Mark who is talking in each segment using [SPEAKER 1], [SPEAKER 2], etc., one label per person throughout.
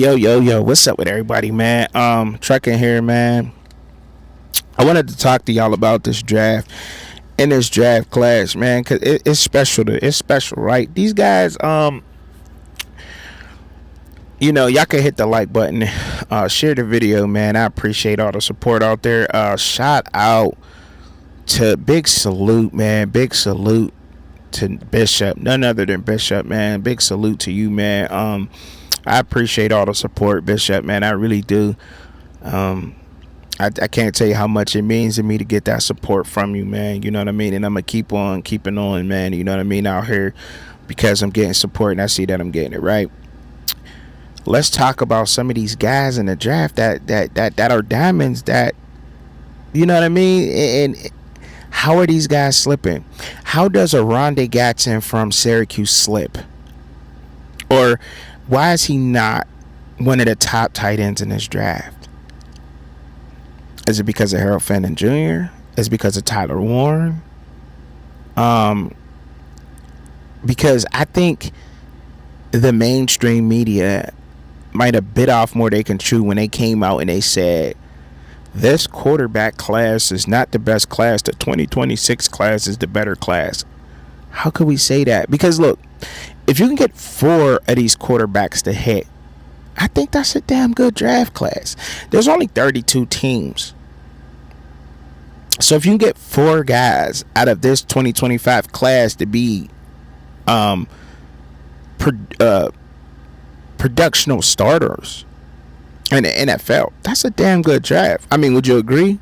[SPEAKER 1] Yo, what's up with everybody, man? Trucking here, man. I wanted to talk to y'all about this draft and this draft class, man, cause it's special. It's special, right? These guys, y'all can hit the like button, share the video, man. I appreciate all the support out there. Shout out to big salute, man. Big salute to Bishop, none other than Bishop, man. Big salute to you, man. I appreciate all the support, Bishop, man. I really do. Um, I can't tell you how much it means to me to get that support from you, man. You know what I mean? And I'm gonna keep on keeping on, man. You know what I mean, out here, because I'm getting support and I see that I'm getting it right. Let's talk about some of these guys in the draft that are diamonds. That, you know what I mean, and how are these guys slipping? How does a Rondé Gatson from Syracuse slip? Or why is he not one of the top tight ends in this draft? Is it because of Harold Fenton Jr.? Is it because of Tyler Warren? Because I think the mainstream media might have bit off more they can chew when they came out and they said this quarterback class is not the best class. The 2026 class is the better class. How could we say that? Because look, if you can get 4 of these quarterbacks to hit, I think that's a damn good draft class. There's only 32 teams. So if you can get 4 guys out of this 2025 class to be productional starters in the NFL, that's a damn good draft. I mean, would you agree?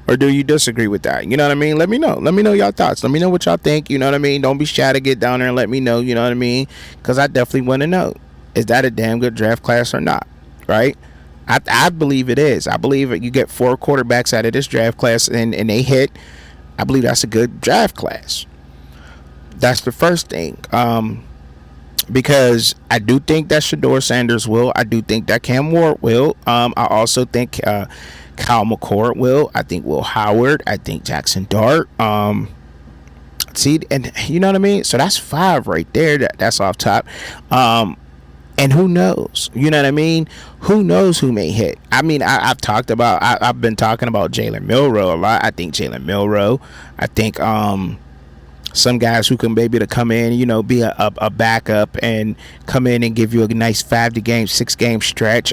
[SPEAKER 1] Or do you disagree with that? You know what I mean? Let me know. Let me know y'all thoughts. Let me know what y'all think. You know what I mean? Don't be shy to get down there and let me know. You know what I mean? Because I definitely want to know. Is that a damn good draft class or not? Right? I believe it is. I believe that you get 4 quarterbacks out of this draft class and they hit. I believe that's a good draft class. That's the first thing. Because I do think that Shedeur Sanders will. I do think that Cam Ward will. I also think Kyle McCord will. I think Will Howard. I think Jackson Dart. See, and you know what I mean? So that's 5 right there. That's off top. And who knows? You know what I mean? Who knows who may hit? I mean, I've been talking about Jalen Milroe a lot. I think Jalen Milroe. I think some guys who can maybe to come in, be a backup and come in and give you a nice 6 game stretch.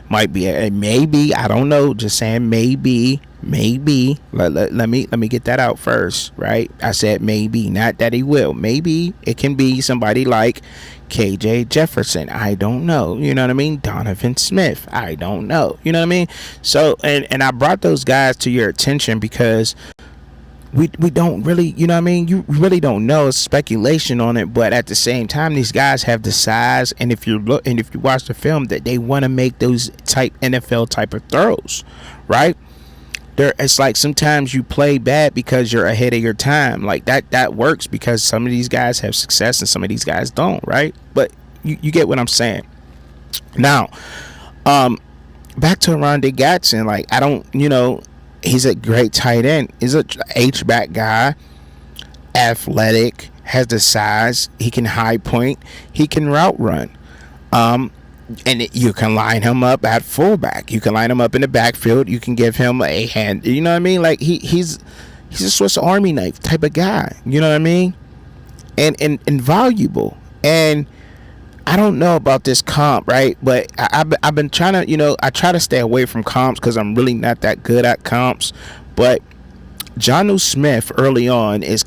[SPEAKER 1] Might be a maybe. I don't know. Just saying maybe. Let me get that out first, right? I said maybe, not that he will. Maybe it can be somebody like KJ Jefferson. I don't know. You know what I mean? Donovan Smith. I don't know. You know what I mean? So, and I brought those guys to your attention because we don't really, you know what I mean? You really don't know. It's speculation on it, but at the same time, these guys have the size, and if you watch the film, that they want to make those type NFL type of throws, right? It's like sometimes you play bad because you're ahead of your time. Like that works because some of these guys have success and some of these guys don't, right? But you get what I'm saying. Now, back to Rondé Gatson. Like, I don't, he's a great tight end. He's a H-back guy, athletic, has the size. He can high point. He can route run. And you can line him up at fullback. You can line him up in the backfield. You can give him a hand. You know what I mean? Like he's a Swiss Army knife type of guy. You know what I mean? And valuable. And I don't know about this comp, right? But I've been trying to, I try to stay away from comps because I'm really not that good at comps. But Jonnu Smith early on is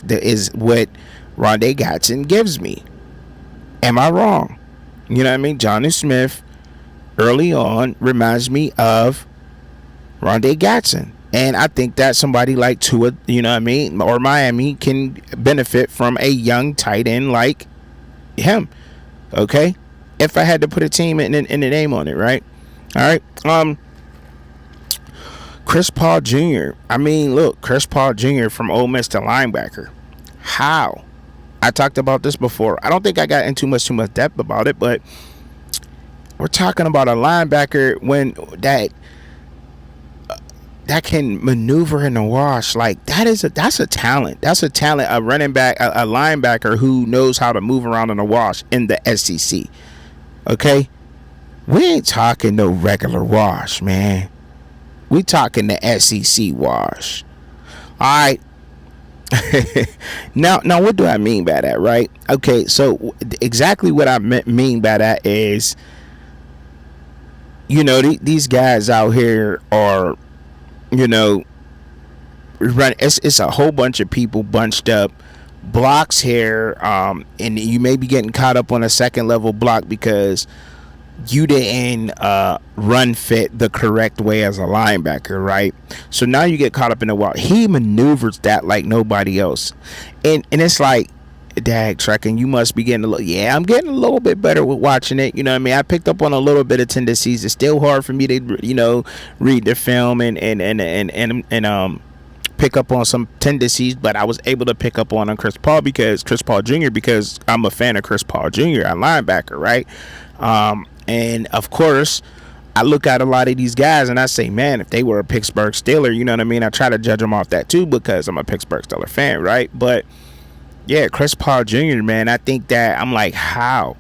[SPEAKER 1] what Rondé Gatson gives me. Am I wrong? You know what I mean? Jonnu Smith early on reminds me of Rondé Gatson. And I think that somebody like Tua, you know what I mean, or Miami can benefit from a young tight end like him. Okay? If I had to put a team in the name on it, right? All right. Chris Paul Jr. I mean, look, Chris Paul Jr. from Ole Miss to linebacker. How? I talked about this before. I don't think I got into too much depth about it, but we're talking about a linebacker when that can maneuver in the wash. Like that's a talent. That's a talent. A running back, a linebacker who knows how to move around in the wash in the SEC. Okay, we ain't talking no regular wash, man. We talking the SEC wash. All right. Now, what do I mean by that, right? Okay, so exactly what I mean by that is, these guys out here are, you know, run. It's a whole bunch of people bunched up, blocks here, and you may be getting caught up on a second level block because you didn't run fit the correct way as a linebacker, right? So now you get caught up in the wild. He maneuvers that like nobody else, and it's like, dag trekking, you must be getting a little. Yeah, I'm getting a little bit better with watching it. You know what I mean? I picked up on a little bit of tendencies. It's still hard for me to read the film and pick up on some tendencies, but I was able to pick up on Chris Paul Jr. because I'm a fan of Chris Paul Jr. a linebacker, right? And of course, I look at a lot of these guys and I say, man, if they were a Pittsburgh Steeler, you know what I mean? I try to judge them off that too because I'm a Pittsburgh Steeler fan, right? But yeah, Chris Paul Jr., man, I think that I'm like, how?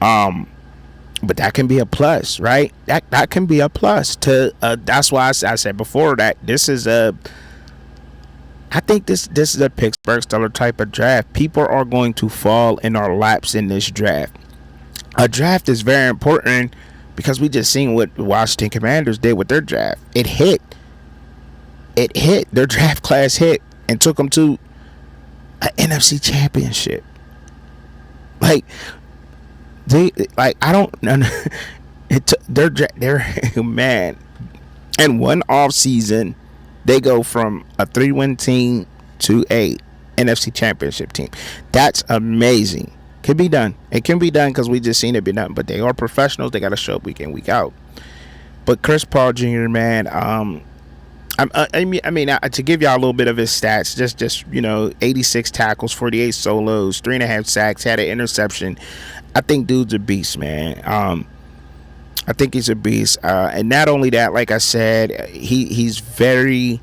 [SPEAKER 1] But that can be a plus, right? That can be a plus to. That's why I said before that I think this is a Pittsburgh Steeler type of draft. People are going to fall in our laps in this draft. A draft is very important because we just seen what the Washington Commanders did with their draft. It hit. Their draft class hit and took them to an NFC championship. I don't. They're man. In one off season, they go from a 3-win team to a NFC championship team. That's amazing. Can be done. It can be done because we just seen it be done. But they are professionals. They got to show up week in, week out. But Chris Paul Jr., man, to give y'all a little bit of his stats, just 86 tackles, 48 solos, 3.5 sacks, had an interception. I think dude's a beast, man. I think he's a beast. And not only that, like I said, he's very.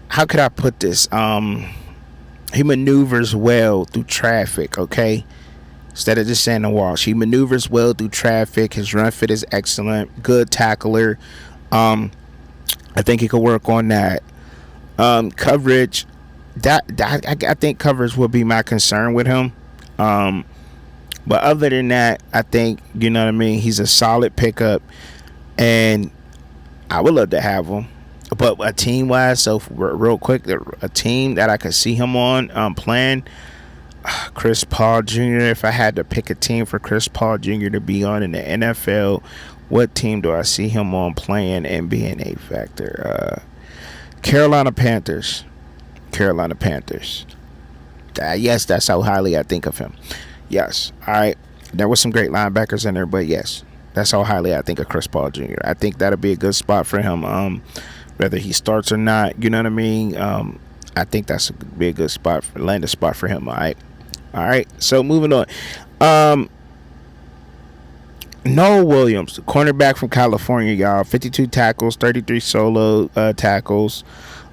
[SPEAKER 1] How could I put this? He maneuvers well through traffic. Okay. Instead of just saying the wash, he maneuvers well through traffic. His run fit is excellent. Good tackler. I think he could work on that. Coverage. I think coverage would be my concern with him. But other than that, I think, you know what I mean, he's a solid pickup, and I would love to have him. But a team wise, so real quick, a team that I could see him on playing. Chris Paul Jr. If I had to pick a team for Chris Paul Jr. to be on in the NFL, what team do I see him on playing and being a factor? Carolina Panthers. Yes, that's how highly I think of him. Yes. All right. There was some great linebackers in there, but yes, that's how highly I think of Chris Paul Jr. I think that'll be a good spot for him. Whether he starts or not, you know what I mean? I think that's be a good spot, landing spot for him. All right. So moving on. Noah Williams, the cornerback from California, y'all. 52 tackles, 33 solo tackles,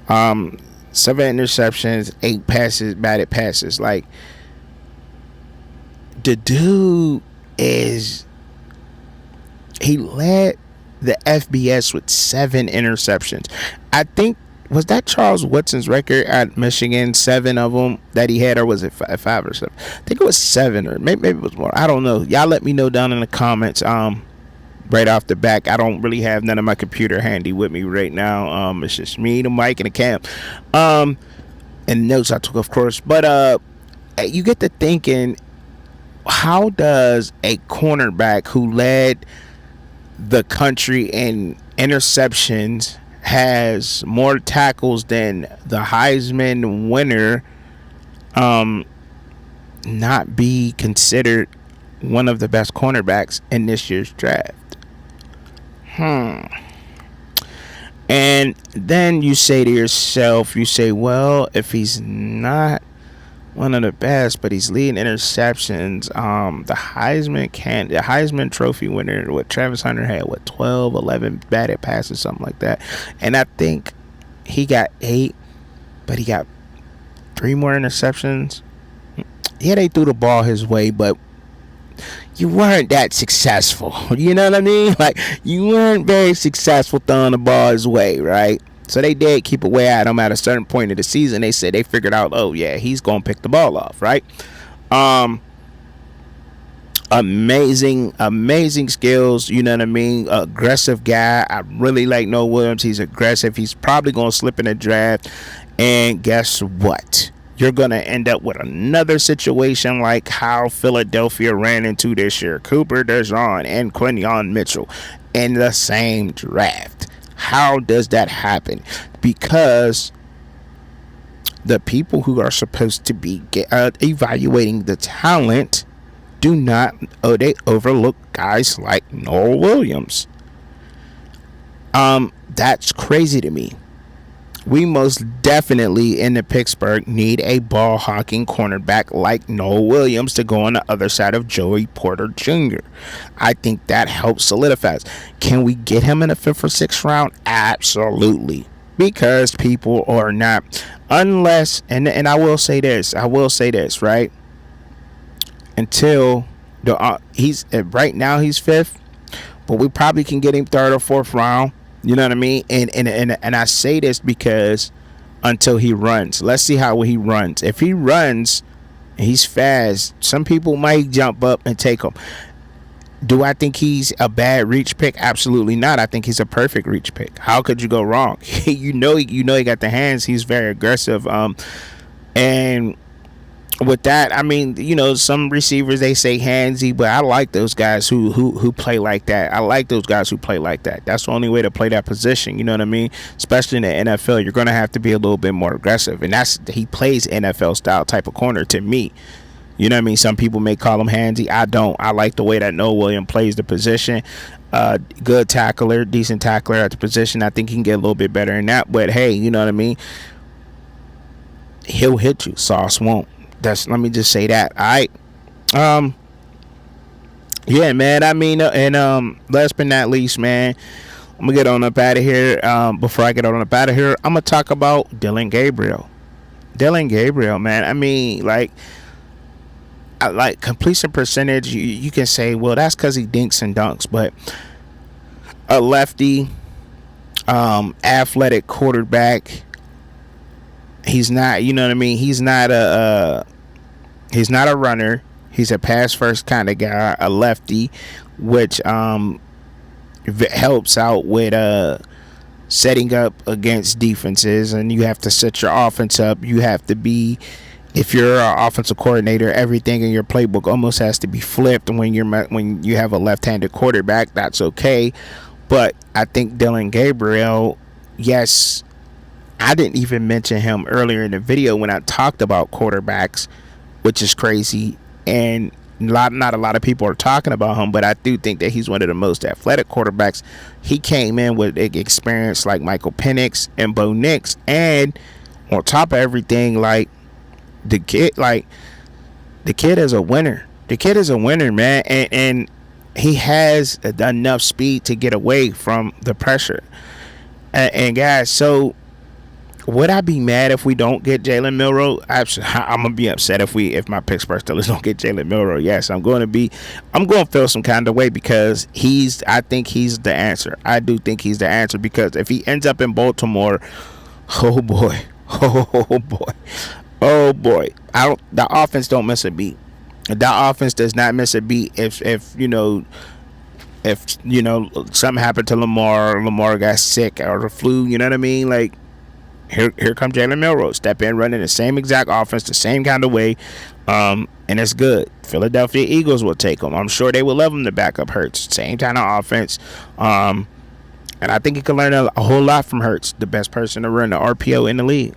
[SPEAKER 1] 7 interceptions, 8 batted passes. Like, the dude he led the FBS with 7 interceptions. I think, was that Charles Woodson's record at Michigan? 7 of them that he had, or was it 5 or 7? I think it was 7, or maybe it was more. I don't know. Y'all let me know down in the comments. Right off the back, I don't really have none of my computer handy with me right now. It's just me, the mic, and the cam. And notes I took, of course. But you get to thinking, how does a cornerback who led the country in interceptions, has more tackles than the Heisman winner, not be considered one of the best cornerbacks in this year's draft? And then you say to yourself, well, if he's not one of the best, but he's leading interceptions, the Heisman Trophy winner, what Travis Hunter had, 11 batted passes, something like that. And I think he got 8, but he got 3 more interceptions. Yeah, they threw the ball his way, but you weren't that successful. You know what I mean? Like, you weren't very successful throwing the ball his way, right? So they did keep away at him at a certain point of the season. They said they figured out, oh yeah, he's gonna pick the ball off, right? Um, amazing skills. You know what I mean? Aggressive guy. I really like Noah Williams. He's aggressive. He's probably gonna slip in the draft. And guess what? You're going to end up with another situation like how Philadelphia ran into this year. Cooper DeJean and Quinyon Mitchell in the same draft. How does that happen? Because the people who are supposed to be evaluating the talent do not, they overlook guys like Noah Williams. That's crazy to me. We most definitely in the Pittsburgh need a ball hawking cornerback like Noah Williams to go on the other side of Joey Porter Jr. I think that helps solidify. Can we get him in the 5th or 6th round? Absolutely. Because people are not, unless, and I will say this, right? Until he's right now he's 5th, but we probably can get him 3rd or 4th round. You know what I mean? And I say this because until he runs, let's see how he runs. If he runs, he's fast. Some people might jump up and take him. Do I think he's a bad reach pick? Absolutely not. I think he's a perfect reach pick. How could you go wrong? you know he got the hands. He's very aggressive. And with that, I mean, some receivers, they say handsy, but I like those guys who play like that. I like those guys who play like that. That's the only way to play that position. You know what I mean? Especially in the NFL, you're going to have to be a little bit more aggressive, and he plays NFL style type of corner to me. You know what I mean? Some people may call him handsy. I don't. I like the way that Noah Williams plays the position. Good tackler, decent tackler at the position. I think he can get a little bit better than that. But hey, you know what I mean? He'll hit you. Sauce won't. Let me just say that. All right. Yeah, man. I mean, and last but not least, man, I'm gonna get on up out of here. Before I get on up out of here, I'm gonna talk about Dillon Gabriel. Dillon Gabriel, man. I mean, like completion percentage. You can say, well, that's because he dinks and dunks, but a lefty, athletic quarterback. He's not, you know what I mean? He's not a runner. He's a pass first kind of guy, a lefty, which helps out with setting up against defenses, and you have to set your offense up. You have to be, if you're an offensive coordinator, everything in your playbook almost has to be flipped when you have a left-handed quarterback. That's okay, but I think Dillon Gabriel, yes. I didn't even mention him earlier in the video when I talked about quarterbacks, which is crazy, and not a lot of people are talking about him, but I do think that he's one of the most athletic quarterbacks. He came in with experience like Michael Penix and Bo Nix, and on top of everything, like the kid is a winner. The kid is a winner, man, and he has enough speed to get away from the pressure. And guys, so would I be mad if we don't get Jalen Milroe? I'm gonna be upset if my Pittsburgh Steelers don't get Jalen Milroe. Yes, I'm going to feel some kind of way because I think he's the answer. I do think he's the answer because if he ends up in Baltimore, oh boy, the offense don't miss a beat. The offense does not miss a beat if something happened to Lamar got sick or the flu. You know what I mean? Like. Here comes Jalen Milroe. Step in, running the same exact offense, the same kind of way, and it's good. Philadelphia Eagles will take him. I'm sure they will love him to back up Hurts. Same kind of offense, and I think he can learn a whole lot from Hurts, the best person to run the RPO in the league.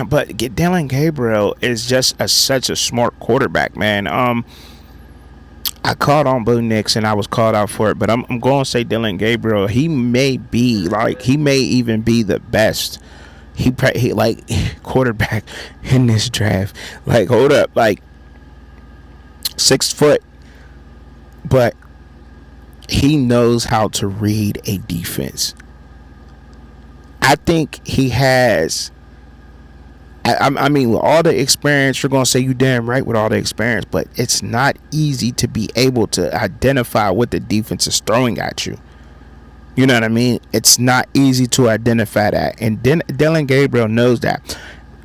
[SPEAKER 1] But Dillon Gabriel is just such a smart quarterback, man. I called on Bo Nix and I was called out for it, but I'm going to say Dillon Gabriel. He may even be the best. He like quarterback in this draft. Like, hold up, like 6 foot, but he knows how to read a defense. I think he has I mean, with all the experience, you're gonna say you damn right with all the experience, but it's not easy to be able to identify what the defense is throwing at you. You know what I mean? It's not easy to identify that, and then Dillon Gabriel knows that,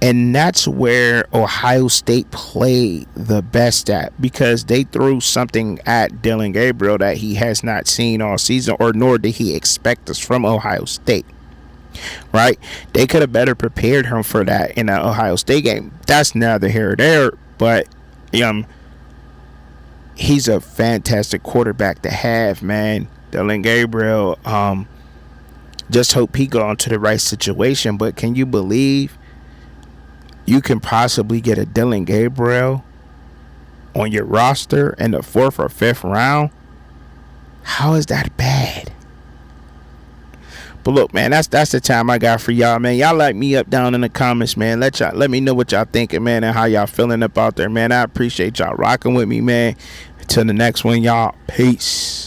[SPEAKER 1] and that's where Ohio State played the best at, because they threw something at Dillon Gabriel that he has not seen all season, or nor did he expect us from Ohio State. Right? They could have better prepared him for that in the Ohio State game. That's neither here or there, but he's a fantastic quarterback to have, man. Dillon Gabriel. Just hope he got into the right situation. But can you believe you can possibly get a Dillon Gabriel on your roster in the 4th or 5th round? How is that bad? But look, man, that's the time I got for y'all, man. Y'all like me up down in the comments, man. Let me know what y'all thinking, man, and how y'all feeling up out there, man. I appreciate y'all rocking with me, man. Until the next one, y'all. Peace.